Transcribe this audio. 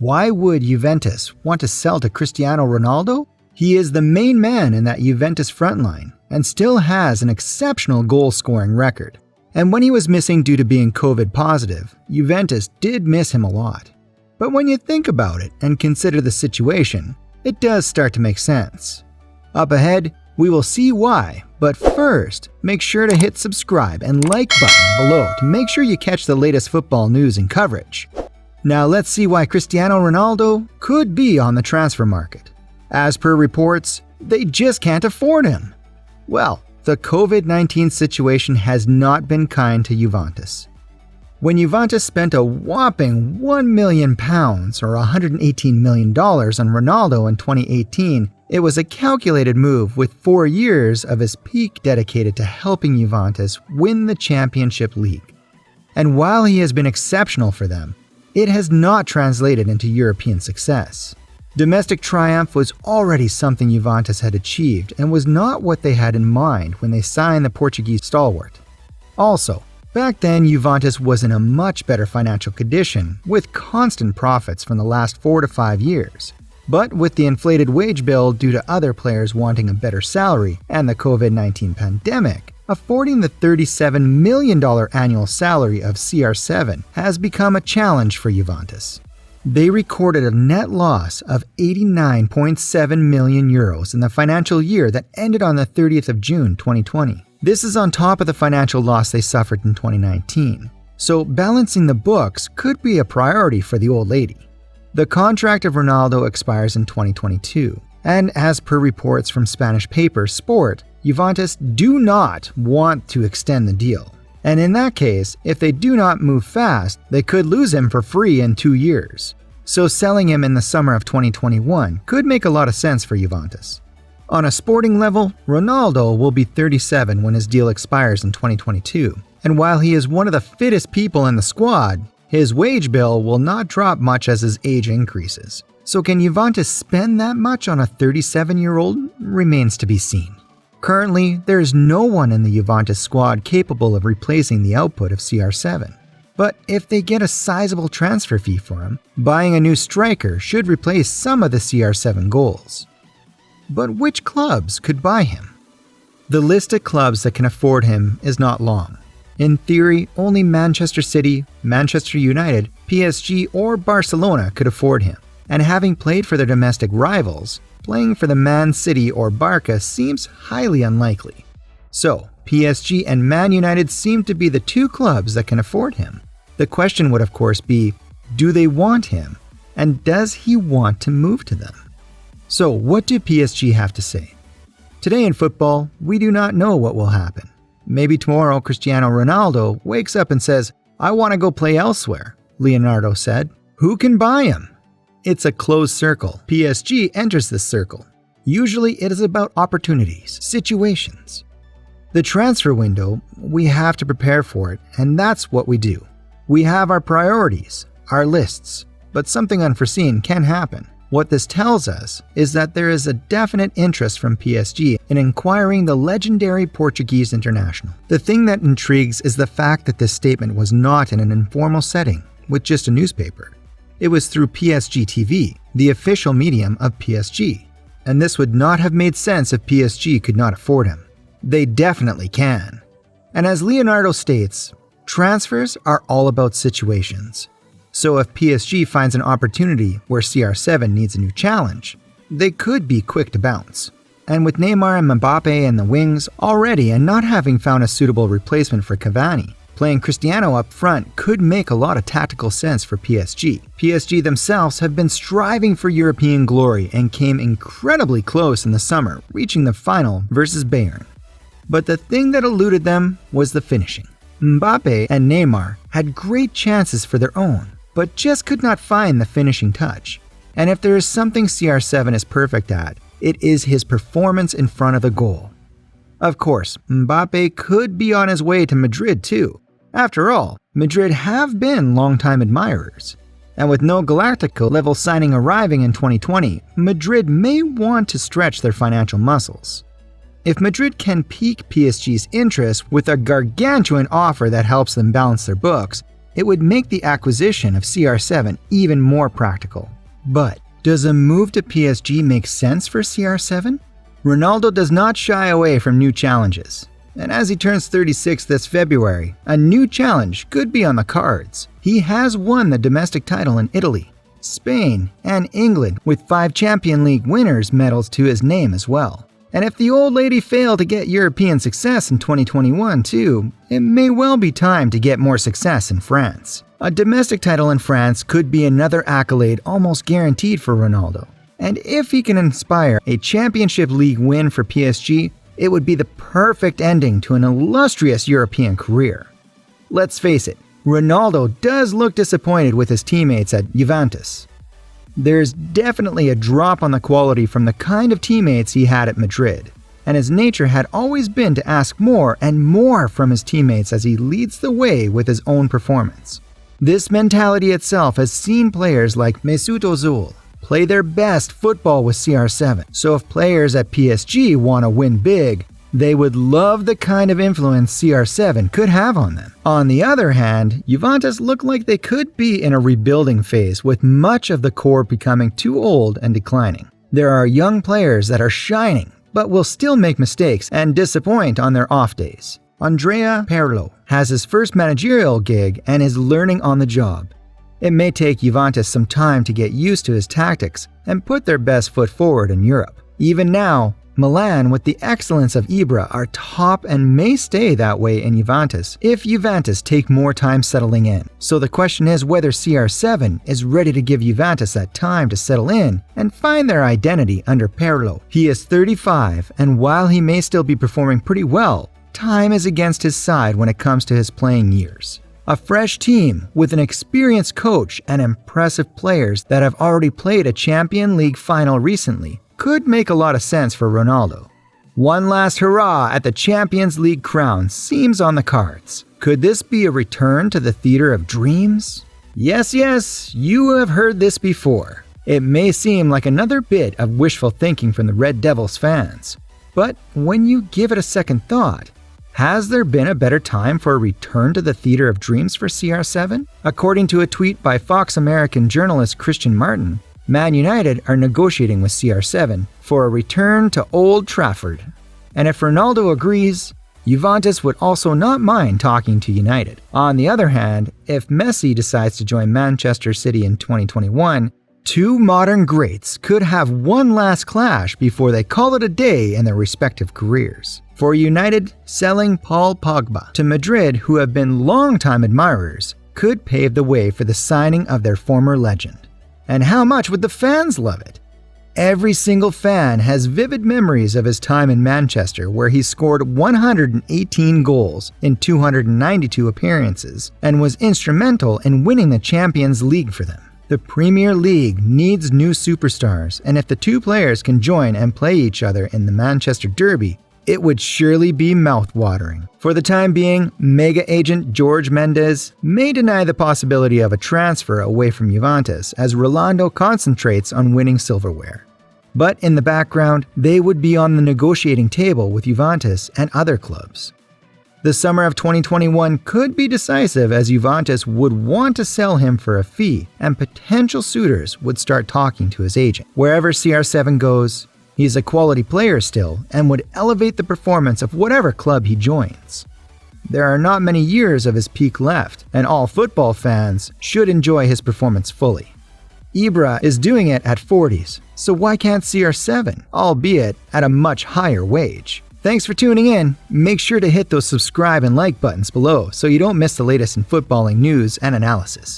Why would Juventus want to sell to Cristiano Ronaldo? He is the main man in that Juventus frontline and still has an exceptional goal-scoring record. And when he was missing due to being COVID positive, Juventus did miss him a lot. But when you think about it and consider the situation, it does start to make sense. Up ahead, we will see why, but first, make sure to hit subscribe and like button below to make sure you catch the latest football news and coverage. Now let's see why Cristiano Ronaldo could be on the transfer market. As per reports, they just can't afford him. Well, the COVID-19 situation has not been kind to Juventus. When Juventus spent a whopping £1 million or $118 million on Ronaldo in 2018, it was a calculated move with 4 years of his peak dedicated to helping Juventus win the Championship League. And while he has been exceptional for them, it has not translated into European success. Domestic triumph was already something Juventus had achieved and was not what they had in mind when they signed the Portuguese stalwart. Also, back then Juventus was in a much better financial condition with constant profits from the last 4 to 5 years. But with the inflated wage bill due to other players wanting a better salary and the COVID-19 pandemic, affording the $37 million annual salary of CR7 has become a challenge for Juventus. They recorded a net loss of €89.7 million in the financial year that ended on the 30th of June 2020. This is on top of the financial loss they suffered in 2019. So balancing the books could be a priority for the old lady. The contract of Ronaldo expires in 2022, and as per reports from Spanish paper Sport, Juventus do not want to extend the deal. And in that case, if they do not move fast, they could lose him for free in 2 years. So selling him in the summer of 2021 could make a lot of sense for Juventus. On a sporting level, Ronaldo will be 37 when his deal expires in 2022, and while he is one of the fittest people in the squad, his wage bill will not drop much as his age increases. So can Juventus spend that much on a 37-year-old remains to be seen. Currently, there is no one in the Juventus squad capable of replacing the output of CR7. But if they get a sizable transfer fee for him, buying a new striker should replace some of the CR7 goals. But which clubs could buy him? The list of clubs that can afford him is not long. In theory, only Manchester City, Manchester United, PSG, or Barcelona could afford him. And having played for their domestic rivals, playing for the Man City or Barca seems highly unlikely. So, PSG and Man United seem to be the two clubs that can afford him. The question would of course be, do they want him? And does he want to move to them? So what do PSG have to say? Today in football, we do not know what will happen. Maybe tomorrow Cristiano Ronaldo wakes up and says, "I want to go play elsewhere," Leonardo said. Who can buy him? It's a closed circle. PSG enters this circle. Usually it is about opportunities, situations. The transfer window, we have to prepare for it, and that's what we do. We have our priorities, our lists, but something unforeseen can happen. What this tells us is that there is a definite interest from PSG in acquiring the legendary Portuguese international. The thing that intrigues is the fact that this statement was not in an informal setting with just a newspaper. It was through PSG TV, the official medium of PSG. And this would not have made sense if PSG could not afford him. They definitely can. And as Leonardo states, transfers are all about situations. So if PSG finds an opportunity where CR7 needs a new challenge, they could be quick to bounce. And with Neymar and Mbappe in the wings already and not having found a suitable replacement for Cavani, playing Cristiano up front could make a lot of tactical sense for PSG. PSG themselves have been striving for European glory and came incredibly close in the summer, reaching the final versus Bayern. But the thing that eluded them was the finishing. Mbappe and Neymar had great chances for their own, but just could not find the finishing touch. And if there is something CR7 is perfect at, it is his performance in front of the goal. Of course, Mbappe could be on his way to Madrid too. After all, Madrid have been longtime admirers. And with no Galactico-level signing arriving in 2020, Madrid may want to stretch their financial muscles. If Madrid can pique PSG's interest with a gargantuan offer that helps them balance their books, it would make the acquisition of CR7 even more practical. But does a move to PSG make sense for CR7? Ronaldo does not shy away from new challenges. And as he turns 36 this February, a new challenge could be on the cards. He has won the domestic title in Italy, Spain, and England, with 5 Champions League winners' medals to his name as well. And if the old lady failed to get European success in 2021 too, it may well be time to get more success in France. A domestic title in France could be another accolade almost guaranteed for Ronaldo. And if he can inspire a Championship League win for PSG, it would be the perfect ending to an illustrious European career. Let's face it, Ronaldo does look disappointed with his teammates at Juventus. There's definitely a drop on the quality from the kind of teammates he had at Madrid, and his nature had always been to ask more and more from his teammates as he leads the way with his own performance. This mentality itself has seen players like Mesut Ozil play their best football with CR7, so if players at PSG want to win big, they would love the kind of influence CR7 could have on them. On the other hand, Juventus look like they could be in a rebuilding phase with much of the core becoming too old and declining. There are young players that are shining, but will still make mistakes and disappoint on their off days. Andrea Pirlo has his first managerial gig and is learning on the job. It may take Juventus some time to get used to his tactics and put their best foot forward in Europe. Even now, Milan, with the excellence of Ibra, are top and may stay that way in Juventus if Juventus take more time settling in. So the question is whether CR7 is ready to give Juventus that time to settle in and find their identity under Pirlo. He is 35, and while he may still be performing pretty well, time is against his side when it comes to his playing years. A fresh team with an experienced coach and impressive players that have already played a Champions League final recently could make a lot of sense for Ronaldo. One last hurrah at the Champions League crown seems on the cards. Could this be a return to the theater of dreams? Yes, you have heard this before. It may seem like another bit of wishful thinking from the Red Devils fans, but when you give it a second thought, has there been a better time for a return to the theater of dreams for CR7? According to a tweet by Fox American journalist Christian Martin, Man United are negotiating with CR7 for a return to Old Trafford. And if Ronaldo agrees, Juventus would also not mind talking to United. On the other hand, if Messi decides to join Manchester City in 2021, two modern greats could have one last clash before they call it a day in their respective careers. For United, selling Paul Pogba to Madrid, who have been longtime admirers, could pave the way for the signing of their former legend. And how much would the fans love it? Every single fan has vivid memories of his time in Manchester, where he scored 118 goals in 292 appearances and was instrumental in winning the Champions League for them. The Premier League needs new superstars, and if the two players can join and play each other in the Manchester Derby, it would surely be mouth-watering. For the time being, mega agent George Mendes may deny the possibility of a transfer away from Juventus as Rolando concentrates on winning silverware. But in the background, they would be on the negotiating table with Juventus and other clubs. The summer of 2021 could be decisive as Juventus would want to sell him for a fee, and potential suitors would start talking to his agent. Wherever CR7 goes, he's a quality player still and would elevate the performance of whatever club he joins. There are not many years of his peak left, and all football fans should enjoy his performance fully. Ibra is doing it at 40s, so why can't CR7, albeit at a much higher wage? Thanks for tuning in. Make sure to hit those subscribe and like buttons below so you don't miss the latest in footballing news and analysis.